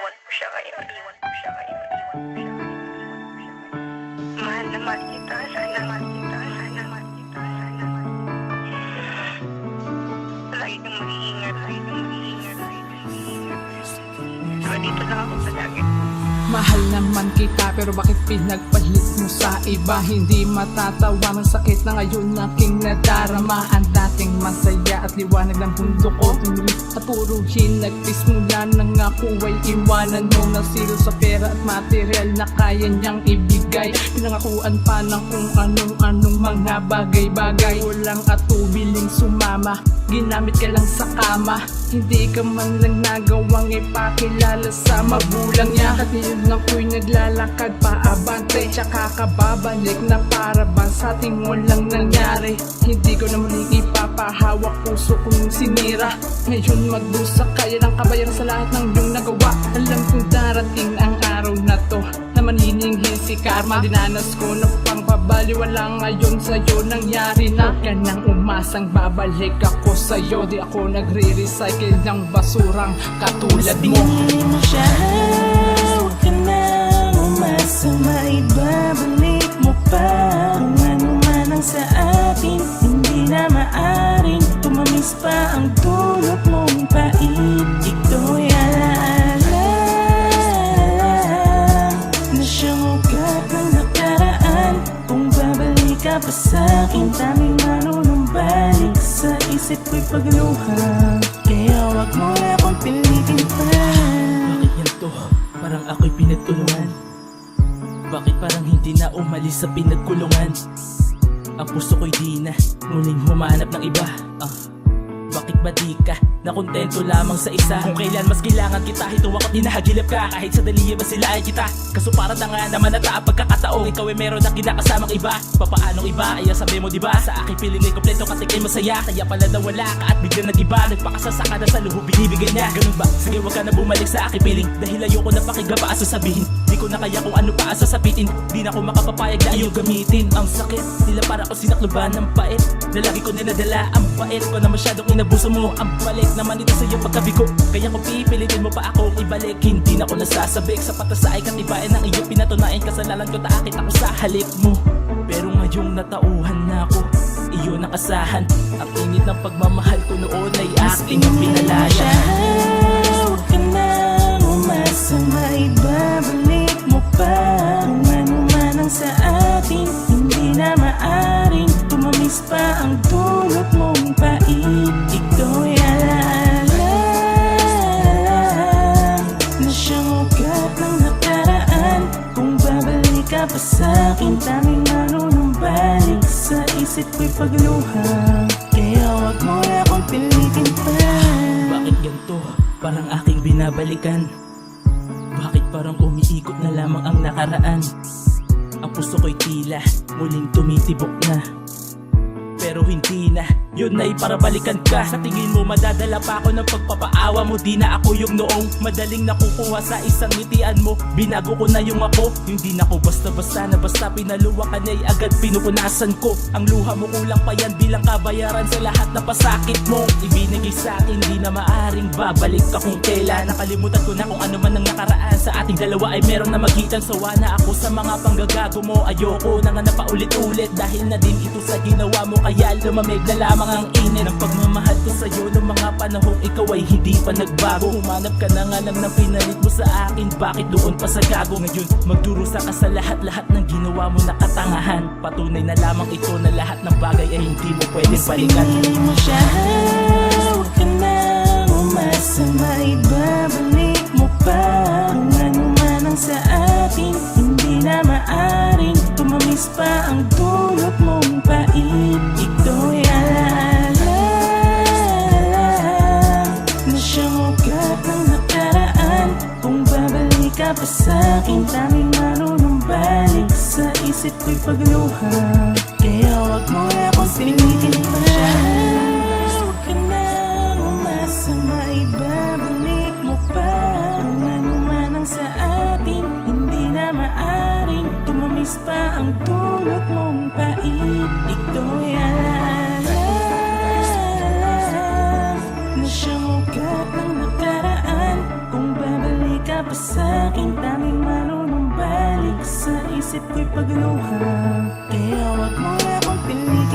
iwan ko siya ngayon. Iwan ko siya ngayon. Iwan ko siya ngayon. Mahal naman kita. Sana mahal kita. Sana mahal kita. Sana mahal kita. Lagi kang mag-iingat. Lagi kang mag-iingat. Lagi kang mag-iingat. So, dito lang ako palagi. Mahal naman kita pero bakit pinagpalit mo sa iba? Hindi matatawa ng sakit na ngayon aking nadarama. Ang dating masaya at liwanag ng mundo ko tuloy at puro hinagpis mula nang ako ay iwanan mo. Nasilo sa pera at material na kaya niyang ibigay. Pinangakuan pa ng kung anong mga bagay-bagay. Walang atubiling sumama, ginamit ka lang sa kama. Hindi ka man lang nagawang ipakilala sa magulang niya. At ngayon ako'y naglalakad paabante, tsaka kababalik na para ba sa ating walang nangyari. Hindi ko na muling ipapahawak puso kong sinira. Ngayon magdusa kaya ng kabayaran sa lahat ng iyong nagawa. Alam kong darating ang araw na to na manininghin si karma. Dinanas ko na pang pabaliwala ngayon sa'yo nangyari na. Huwag ka nang umasang babalik ako sa'yo. Di ako nagre-recycle ng basurang katulad mo. Pinili mo siya, huwag ka nang umasa, maibabalik mo pa. Kung ano man ang sa atin, hindi na maaring tumamis pa ang dulot mong pait. Ito'y alaala na siyang ugat ng nakaraan. Kung babalik ka pa sa'kin, daming manunumbalik sa isip ko'y pagluha. Kaya wag mo na akong pilitin pa. Bakit ganito? Parang ako'y pinagtulungan. Bakit parang hindi na umalis sa pinagkulungan? Ang puso ko'y di na muling humanap ng iba. Bakit ba di ka nakontento lamang sa isa? Kung kailan mas kailangan kita, ito ako hinahagilap ka. Kahit sa daliya ba sila ay kita. Kaso para na nga naman nata ang pagkakataong ikaw ay meron na kinakasamang iba. Papaanong iba? Ay sabi mo diba? Sa aking piling ay kompleto katikay masaya. Kaya pala nawala ka at biglang nag-iba. Nagpakasasaka na sa luho, binibigay niya. Ganun ba? Sige wag ka na bumalik sa aking piling. Dahil ayoko na pakinggan pa ang sasabihin. Di ko na kaya kung ano pa ang sasabitin. Di na ako makapapayag na iyong gamitin. Ang sakit nila para ko sinakluban ng pait na lagi ko niladala. Ang pait ko na masyadong inabuso mo. Ang balik naman ito sa iyong pagkabigo. Kaya kung pipilitin mo pa akong ibalik, hindi na ako nasasabik. Sa patasay katibayan ng iyong pinatunayan. Kasalanan ko taakit ako sa halip mo. Pero ngayong natauhan na ako, iyon ang asahan. Ang init ng pagmamahal ko noon ay aking pinalaya. Huwag ka nang umasa, maibabalik mo pa. Kung ano man ang sa atin, hindi na maaring tumamis pa ang dulot mong pait. Ito'y alaala na siyang ugat ng nakaraan. Kung babalik ka pa sa'kin, daming manunumbalik sa isip ko'y pagluha. Kaya wag mo na akong pilitin pa. Bakit ganito? Parang aking binabalikan. Bakit parang umiikot na lamang ang nakaraan? Ang puso ko'y tila muling tumitibok na. Pero hindi na, yun ay para balikan ka. Sa tingin mo madadala pa ako ng pagpapaawa mo. Di na ako yung noong madaling nakukuha sa isang ngitian mo. Binago ko na yung ako, hindi na ko basta-basta na basta pinaluwa ka na'y agad pinupunasan ko. Ang luha mo kulang pa yan bilang kabayaran sa lahat na pasakit mo. Ibinigay sa akin, di na maaring babalik ka kung kailan. Nakalimutan ko na kung ano man ang nakaraan. Sa ating dalawa ay meron na magitan. Sawa na ako sa mga panggagago mo. Ayoko na nga napaulit-ulit dahil na din ito sa ginawa mo. Kaya lumamig na lamang ang init ng pagmamahal ko sa'yo. Noong mga panahong ikaw ay hindi pa nagbago. Humanap ka na nga lang ng pinalit mo sa akin. Bakit doon pa sa gago? Ngayon magdurusa ka sa lahat-lahat ng ginawa mo na katangahan. Patunay na lamang ito na lahat ng bagay ay hindi mo pwedeng balikan. Pinili mo siya, huwag ka nang umasa, maibabalik mo pa. Kung ano man ang sa atin, hindi na maaring tumamis pa ang dulot mong pait. Ito'y alaala na siyang ugat ng nakaraan. Kung babalik ka pa sa'kin, daming manunumbalik sa isip ko'y pagluha. Kaya wag mo na akong pilitin pa. Huwag ka nang umasa, maibabalik mo pa. Kung ano man ang sa atin, hindi na maaring tumamis pa ang dulot mong pait. Ito'y alaala na siyang ugat ng nakaraan. Kung babalik ka pa pa sa'king tanging marunong balik sa isip ko'y pagluha. Kaya wag mo na akong pilitin